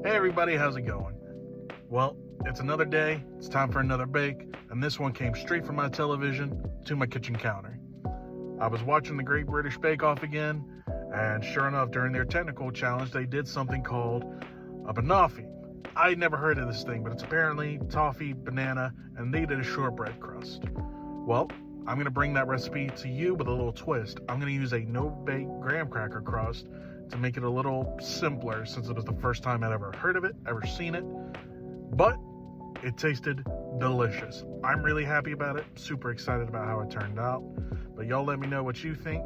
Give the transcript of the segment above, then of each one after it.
Hey everybody, how's it going? Well, it's another day, it's time for another bake, and this one came straight from my television to my kitchen counter. I was watching the Great British Bake Off again, and sure enough, during their technical challenge, they did something called a banoffee. I never heard of this thing, but it's apparently toffee, banana, and they did a shortbread crust. Well, I'm going to bring that recipe to you with a little twist. I'm going to use a no-bake graham cracker crust to make it a little simpler, since it was the first time I'd ever heard of it, ever seen it. But it tasted delicious. I'm really happy about it, super excited about how it turned out. But y'all let me know what you think,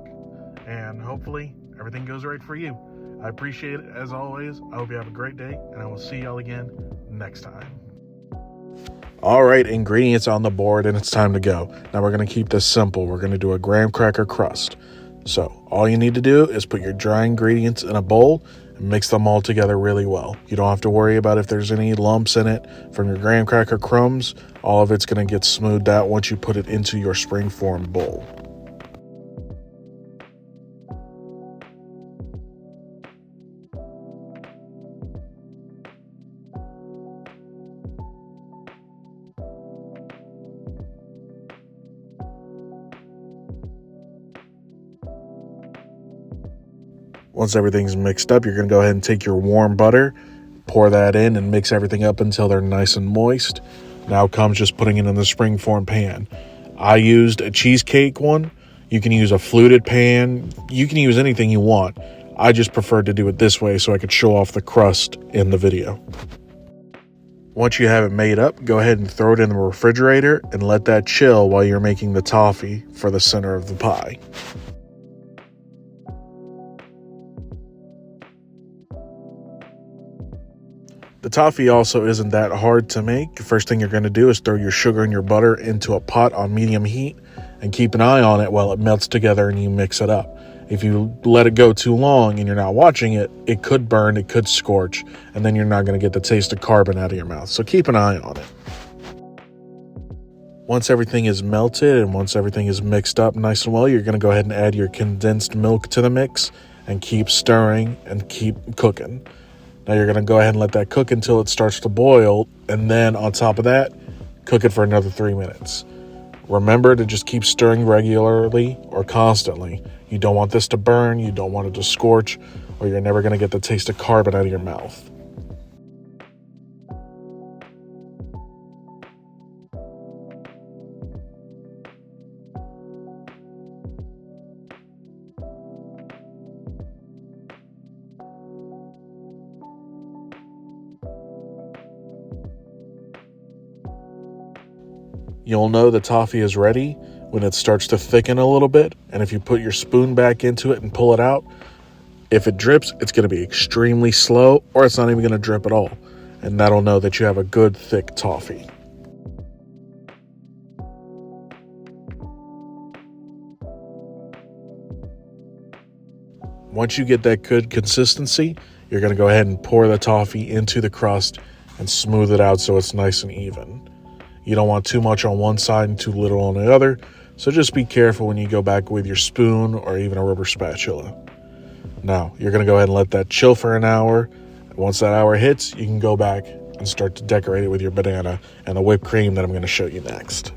and hopefully everything goes right for you. I appreciate it as always. I hope you have a great day, and I will see y'all again next time. All right, ingredients on the board, and it's time to go. Now we're going to keep this simple. We're going to do a graham cracker crust. So all you need to do is put your dry ingredients in a bowl and mix them all together really well. You don't have to worry about if there's any lumps in it from your graham cracker crumbs. All of it's going to get smoothed out once you put it into your springform bowl. Once everything's mixed up, you're going to go ahead and take your warm butter, pour that in, and mix everything up until they're nice and moist. Now comes just putting it in the springform pan. I used a cheesecake one. You can use a fluted pan. You can use anything you want. I just preferred to do it this way so I could show off the crust in the video. Once you have it made up, go ahead and throw it in the refrigerator and let that chill while you're making the toffee for the center of the pie. The toffee also isn't that hard to make. The first thing you're going to do is throw your sugar and your butter into a pot on medium heat and keep an eye on it while it melts together and you mix it up. If you let it go too long and you're not watching it, it could burn, it could scorch, and then you're not going to get the taste of carbon out of your mouth. So keep an eye on it. Once everything is melted and once everything is mixed up nice and well, you're going to go ahead and add your condensed milk to the mix and keep stirring and keep cooking. Now you're going to go ahead and let that cook until it starts to boil, and then on top of that, cook it for another 3 minutes. Remember to just keep stirring regularly or constantly. You don't want this to burn, you don't want it to scorch, or you're never going to get the taste of carbon out of your mouth. You'll know the toffee is ready when it starts to thicken a little bit, and if you put your spoon back into it and pull it out, if it drips, it's going to be extremely slow, or it's not even going to drip at all, and that'll know that you have a good thick toffee. Once you get that good consistency, you're going to go ahead and pour the toffee into the crust and smooth it out so it's nice and even. You don't want too much on one side and too little on the other, so just be careful when you go back with your spoon or even a rubber spatula. Now, you're going to go ahead and let that chill for an hour. Once that hour hits, you can go back and start to decorate it with your banana and the whipped cream that I'm going to show you next.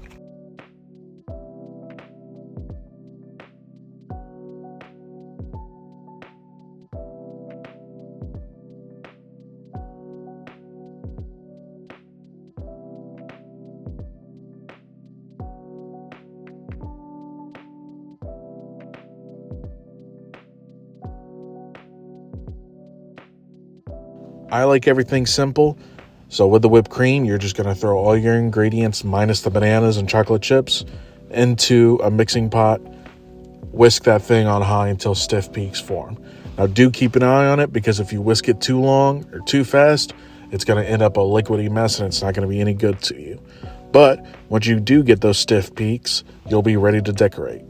I like everything simple, so with the whipped cream, you're just going to throw all your ingredients minus the bananas and chocolate chips into a mixing pot. Whisk that thing on high until stiff peaks form. Now do keep an eye on it, because if you whisk it too long or too fast, it's going to end up a liquidy mess and it's not going to be any good to you. But once you do get those stiff peaks, you'll be ready to decorate.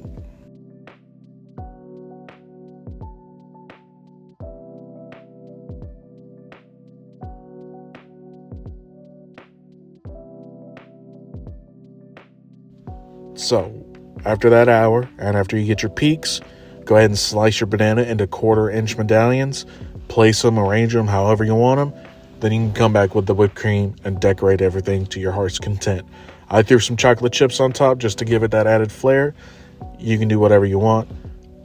So after that hour, and after you get your peaks, go ahead and slice your banana into 1/4-inch medallions. Place them, arrange them however you want them. then you can come back with the whipped cream and decorate everything to your heart's content. I threw some chocolate chips on top just to give it that added flair. You can do whatever you want,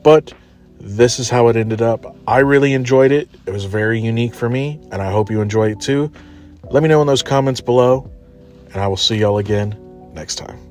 but this is how it ended up. I really enjoyed it. It was very unique for me, and I hope you enjoy it too. Let me know in those comments below, and I will see y'all again next time.